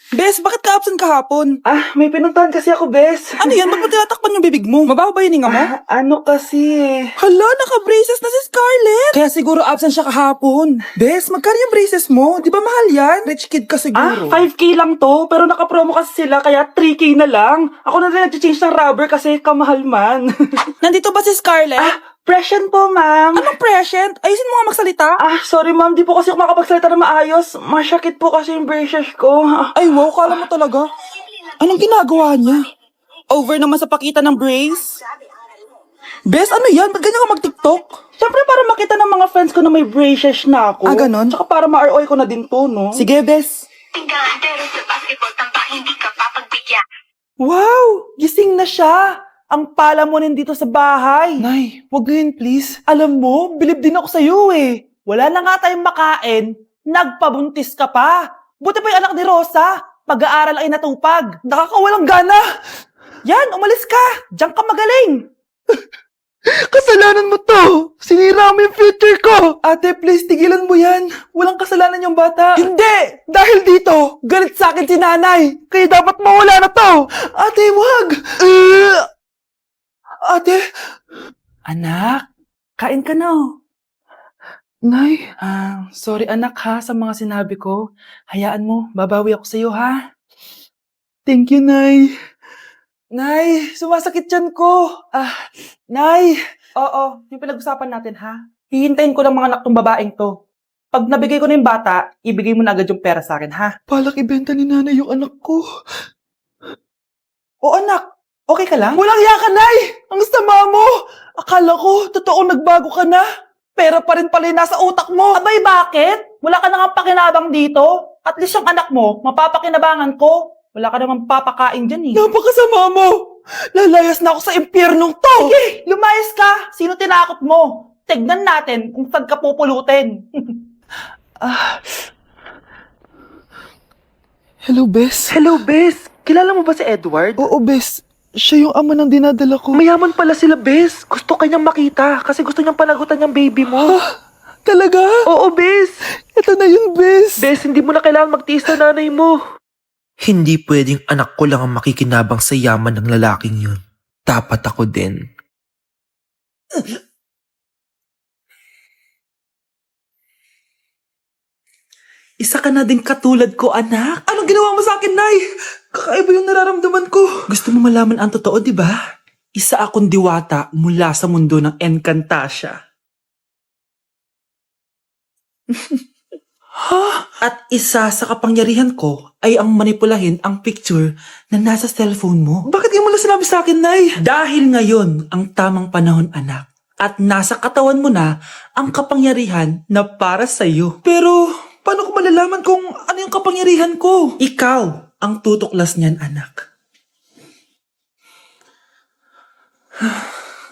Bes, bakit ka absent kahapon? May pinuntahan kasi ako, Bes. Ano yan? Ba't mo tinatakpan yung bibig mo? Mabaho ba yung hinga mo? Ano kasi eh. Hala, naka-braces na si Scarlett! Kaya siguro absent siya kahapon. Bes, magkano yung braces mo? Di ba mahal yan? Rich kid ka siguro. 5K lang to, pero naka-promo kasi sila, kaya 3K na lang. Ako na rin nag-change ng rubber kasi kamahal man. Nandito ba si Scarlett? Present po, ma'am. Anong present? Ayusin mo nga magsalita. Sorry ma'am, di po kasi ako makapagsalita na maayos. Masyakit po kasi yung braces ko. Ay, wow, kala mo talaga. Anong ginagawa niya? Over naman sa pakita ng brace? Bes, ano yan? Ba't ganyan ka mag-tiktok? Siyempre para makita ng mga friends ko na may braces na ako. Ganon? Tsaka para ma-ROI ko na din to, no? Sige, Bes. Tinggalan pero sa basketball tampak hindi ka papagbigyan. Wow! Gising na siya! Ang pala mo dito sa bahay. Nay, wag ngayon please. Alam mo, bilib din ako sa'yo eh. Wala na nga tayong makain, nagpabuntis ka pa. Buti pa yung anak ni Rosa, pag-aaral ay natupag. Nakakawalang gana. Yan, umalis ka. Diyan ka magaling. Kasalanan mo to! Sinira mo yung future ko! Ate, please, tigilan mo yan. Walang kasalanan yung bata. Hindi! Dahil dito, galit sa akin si nanay. Kaya dapat mawala na to. Ate, wag! Ate! Anak, kain ka na oh. Nay, Sorry anak ha sa mga sinabi ko. Hayaan mo, babawi ako sa'yo ha. thank you, Nay. Nay, sumasakit yan ko. Nay. Oo, yung pinag-usapan natin ha. Hihintayin ko ng mga anak tong babaeng to. Pag nabigay ko na yung bata, ibigay mo na agad yung pera sa akin ha. Balak ibenta ni nanay yung anak ko. O anak, okay ka lang? Walang iya ka, Nay! Ang sama mo! Akala ko, totoong nagbago ka na. Pera pa rin pala yung nasa utak mo. Abay, bakit? Wala ka nang pakinabang dito. At least yung anak mo, mapapakinabangan ko. Wala ka namang papakain dyan eh. Napakasama mo! Lalayas na ako sa impyernong to! Sige, lumayas ka. Sino tinakot mo? Tignan natin kung saan ka pupulutin. Hello, Bes. Hello, Bes. Kilala mo ba si Edward? Oo, Bes. Siya yung ama ng dinadala ko. Mayaman pala sila, Bes. Gusto kanyang makita kasi gusto niyang panagutan yung baby mo. Talaga? Oo, Bes. Ito na yun, Bes. Bes, hindi mo na kailangan magtiis na nanay mo. Hindi pwedeng anak ko lang ang makikinabang sa yaman ng lalaking yun. Dapat ako din. Isa ka na din katulad ko, anak. Anong ginawa mo sa akin, Nay? Kakaiba yung nararamdaman ko. Gusto mo malaman ang totoo, di ba? Isa akong diwata mula sa mundo ng Encantasia. At isa sa kapangyarihan ko ay ang manipulahin ang picture na nasa cellphone mo. Bakit yung mo lang sinabi sa akin, Nay? Dahil ngayon ang tamang panahon, anak. At nasa katawan mo na ang kapangyarihan na para sa'yo. Pero, paano ko malalaman kung ano yung kapangyarihan ko? Ikaw ang tutuklas niyan, anak.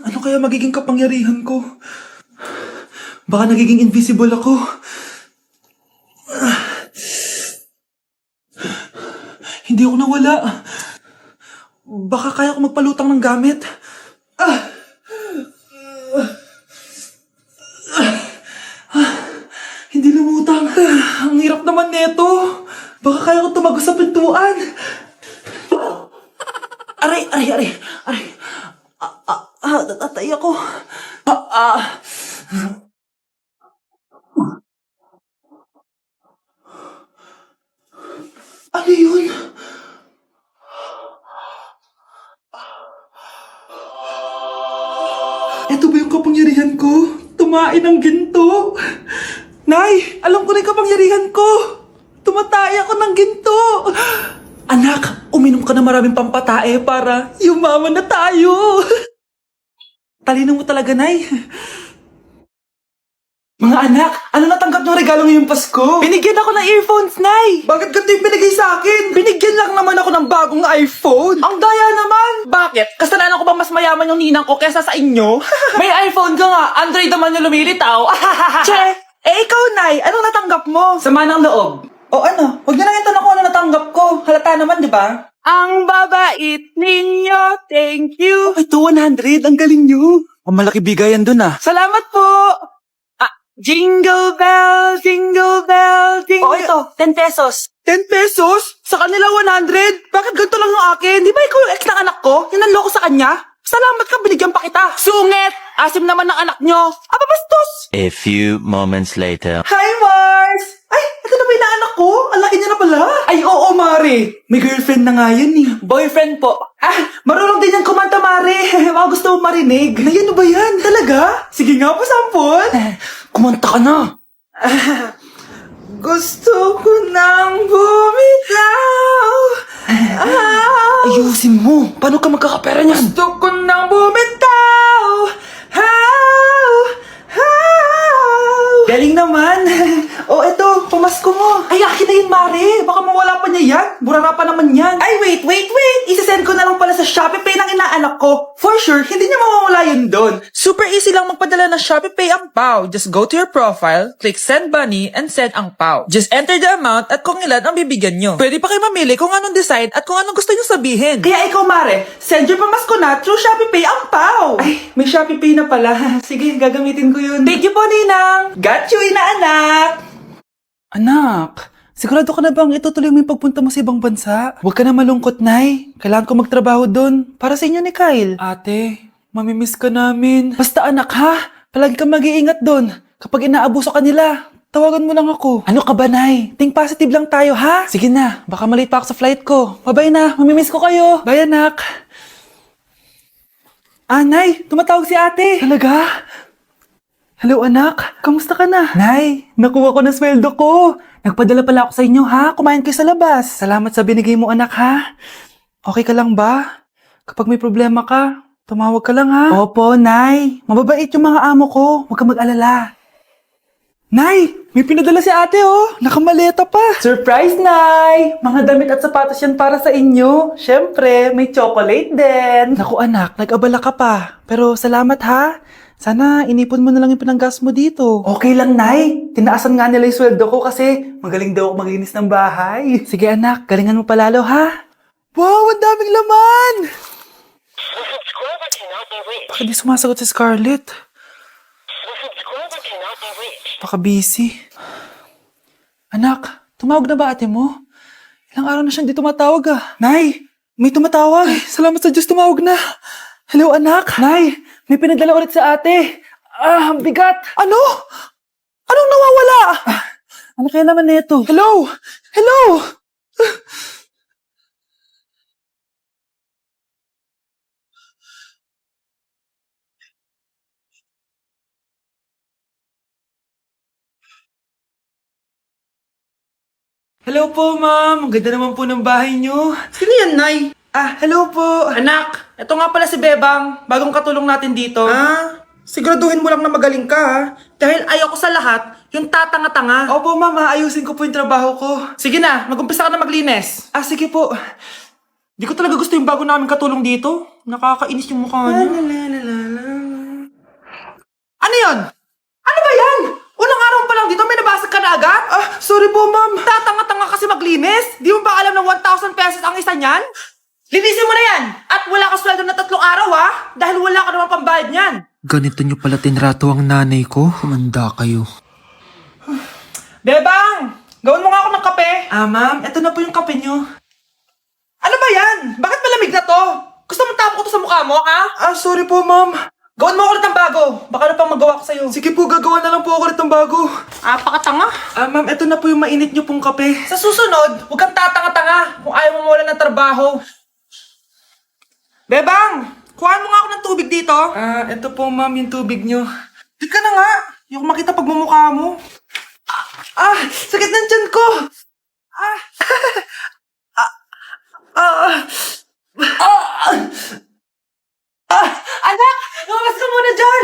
Ano kaya magiging kapangyarihan ko? Baka nagiging invisible ako. Hindi ako nawala. Baka kaya ko magpalutang ng gamit. Hindi lumutang. Ang hirap naman neto. Baka kaya ko tumagos sa pintuan. Aray. Natatay ako. Ano yun? Ito ba yung kapangyarihan ko? Tumain ng ginto. Nay, alam ko na yung kapangyarihan ko. Tumatay ako ng ginto. Anak, uminom ka na maraming pampatae para yumaman na tayo. Talino mo talaga, Nay. Mga anak, ano natanggap ng regalo ngayong Pasko? Binigyan ako ng earphones, Nay! Bakit ganito yung binigay sa akin? Binigyan lang naman ako ng bagong iPhone. Ang daya naman! Bakit? Kasalanan ko ba mas mayaman yung ninang ko kesa sa inyo? May iPhone ka nga, Android naman yung lumilitaw. Che, ikaw, Nay, anong natanggap mo? Sama ng loob. O ano, huwag niyo lang yung tanong kung ano natanggap ko. Halata naman, di ba? Ang babait ninyo, thank you. Ito, 100. Ang galing niyo. Ang malaki bigayan dun ah. Salamat po! Jingle bell, jingle bell, jingle... Oh, ito, 10 pesos. 10 pesos? Sa kanila 100? Bakit ganito lang yung akin? Di ba ikaw yung ex ng anak ko? Hinanloko sa kanya? Salamat ka, binigyan pa kita. Sungit! Asim naman ng anak nyo. Aba, bastos! A few moments later. Hi, Mars! Ay, ito na ba yung anak ko? Ang laki niya na pala. Ay, oo, Mari. May girlfriend na nga yan eh. Boyfriend po. Ah, marunong din yan kumanta, Mari. Mga gusto mo marinig. Na yan ba yan? Talaga? Sige nga po, sampol. Kumanta ka na. Gusto ko nang bumitaw. Ayusin mo. Paano ka magkakapera niyan? Gusto ko nang bumitaw. Galing naman. Oh, eto, pamasko mo. Ay, akin na yun, Mare. Baka mawala pa niya yan. Burara pa naman yan. Ay, wait. Isasend ko na lang pala sa Shopee Pay ng inaanak ko. For sure, hindi niya mawawala yun doon. Super easy lang magpadala ng Shopee Pay ang PAW. Just go to your profile, click Send Money, and send ang PAW. Just enter the amount at kung ilan ang bibigyan nyo. Pwede pa kayo mamili kung anong design at kung anong gusto nyo sabihin. Kaya ikaw, Mare, send your pamasko na through Shopee Pay ang PAW. Ay, may Shopee Pay na pala. Sige, gagamitin ko yun. Thank you po, Ninang. Got you, inaanak. Anak, sigurado ka na bang itutuloy mo yung pagpunta mo sa ibang bansa? Huwag ka na malungkot, Nay. Kailangan ko magtrabaho doon para sa inyo ni Kyle. Ate, mamimiss ka namin. Basta anak ha, palagi kang mag-iingat doon. Kapag inaabuso ka nila, tawagan mo lang ako. Ano ka ba, Nay? Think positive lang tayo, ha? Sige na, baka malate pa ako sa flight ko. Bye-bye na, mamimiss ko kayo. Bye, anak. Nay, tumatawag si ate. Talaga? Hello, anak. Kamusta ka na? Nay, nakuha ko na sweldo ko. Nagpadala pala ako sa inyo, ha? Kumain kayo sa labas. Salamat sa binigay mo, anak, ha? Okay ka lang ba? Kapag may problema ka, tumawag ka lang, ha? Opo, Nay. Mababait yung mga amo ko. Huwag kang mag-alala. Nay, may pinadala si ate, oh. Nakamaleta pa. Surprise, Nay! Mga damit at sapatos yan para sa inyo. Siyempre, may chocolate din. Naku, anak, nag-abala ka pa. Pero salamat, ha? Sana inipon mo na lang yung pinanggas mo dito. Okay lang, Nay. Tinaasan nga nila yung sweldo ko kasi magaling daw ako maglinis ng bahay. Sige, anak. Galingan mo palalo, ha? Wow, ang daming laman! The subscriber cannot be reached. Bakit di sumasagot si Scarlett? The subscriber cannot be reached. Baka busy. Anak, tumawag na ba ate mo? Ilang araw na siyang di tumatawag, ah. Nay, may tumatawag. Ay, salamat sa Diyos, tumawag na. Hello, anak. Nay, may pinadala ulit sa ate. Ang bigat. Ano? Anong nawawala? Ano kaya naman nito? Hello? Hello? Hello po, ma'am. Ang ganda naman po ng bahay niyo. Sino yan, Nay? Hello po. Anak, ito nga pala si Bebang. Bagong katulong natin dito. Siguraduhin mo lang na magaling ka, ha? Dahil ayaw ko sa lahat, yung tatanga-tanga. Opo, ma'am. Ayusin ko po yung trabaho ko. Sige na, mag-umpisa ka na maglinis. Sige po. Di ko talaga gusto yung bago namin katulong dito. Nakakainis yung mukha niya. Ano yun? Ano ba yan? Unang araw pa lang dito, may nabasag ka na agad? Sorry po, ma'am. Tatanga-tanga kasi maglinis. Di mo ba alam na 1,000 pesos ang isa niyan? Linisin mo na yan! At wala ka sweldo na 3 araw, ha? Dahil wala ka naman pambayad niyan. Ganito nyo pala tinrato ang nanay ko? Humanda kayo. Bebang! Gawin mo nga ako ng kape. Ma'am, eto na po yung kape nyo. Ano ba yan? Bakit malamig na to? Gusto mo tapo ko to sa mukha mo, ha? Sorry po, ma'am. Gawin mo ulit ng bago. Baka na pang magawa ko sa'yo. Sige po, gagawa na lang po ako ulit ng bago. Pakatanga. Ma'am, eto na po yung mainit nyo pong kape. Sa susunod, huwag kang tatanga-tanga kung ayaw mo mawala ng trabaho. Bebang! Kuhaan mo nga ako ng tubig dito. Eto po, ma'am, yung tubig nyo. Di ka na nga. Yung makita pagmumukha mo. Sakit ng tiyan ko. Anak! Lumabas ka muna dyan!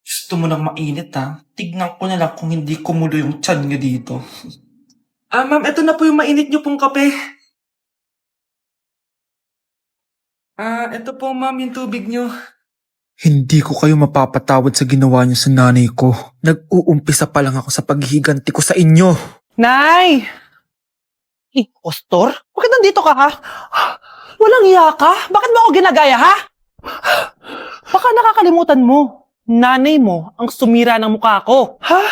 Gusto mo nang mainit, ha? Tignan ko na lang kung hindi kumulo yung tiyan nyo dito. Ma'am, eto na po yung mainit nyo pong kape. Eto po, ma'am, yung tubig nyo. Hindi ko kayo mapapatawad sa ginawa niyo sa nanay ko. Nag-uumpisa pa lang ako sa paghihiganti ko sa inyo. Nay! Ostor? Bakit nandito ka, ha? Walang iya ka? Bakit mo ako ginagaya, ha? Baka nakakalimutan mo. nanay mo ang sumira ng mukha ko. Ha?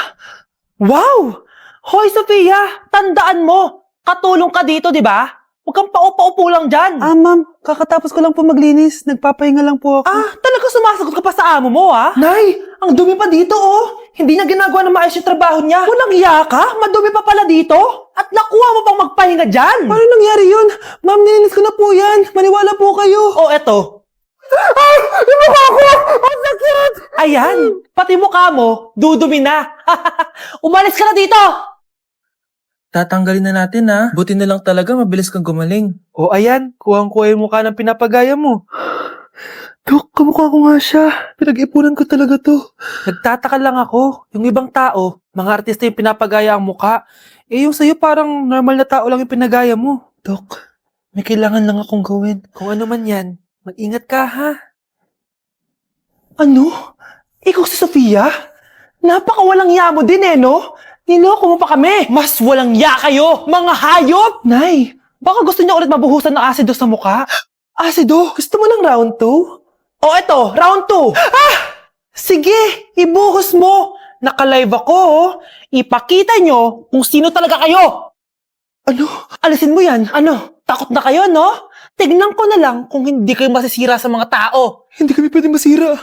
Wow! Hoy, Sofia! Tandaan mo! Katulong ka dito, di ba? Huwag kang paupa-upo lang dyan. Ma'am, kakatapos ko lang po maglinis. Nagpapahinga lang po ako. Talaga sumasagot ka pa sa amo mo, ha? Nay, ang dumi pa dito, oh. Hindi na ginagawa ng maayos yung trabaho niya. Walang iya ka? Madumi pa pala dito? At nakuha mo pang magpahinga dyan. Paano nangyari yun? Ma'am, nilinis ko na po yan. Maniwala po kayo. Oh, eto. Yung mukha ko! Ang sakit! Ayan, pati mukha mo, dudumi na. Umalis ka na dito! Tatanggalin na natin ha. Buti na lang talaga mabilis kang gumaling. O ayan, kuhang-kuha yung mukha ng pinapagaya mo. Dok, kamukha ko nga siya. Pinag-ipunan ko talaga to. Nagtataka lang ako. Yung ibang tao, mga artista yung pinapagaya ang mukha. Eh yung sa'yo parang normal na tao lang yung pinagaya mo. Dok, may kailangan lang akong gawin. Kung ano man yan, mag-ingat ka ha. Ano? Ikaw si Sofia? Napakawalang ya mo din no? Niloko mo pa kami! Mas walang ya kayo, mga hayop! Nay, baka gusto niya ulit mabuhusan ng asido sa mukha? Asido? Gusto mo ng round 2? O eto, round 2! Sige, ibuhos mo! Naka-live ako, oh. Ipakita nyo kung sino talaga kayo! Ano? Alisin mo yan. Ano? Takot na kayo, no? Tignan ko na lang kung hindi kayo masisira sa mga tao. Hindi kami pwede masira.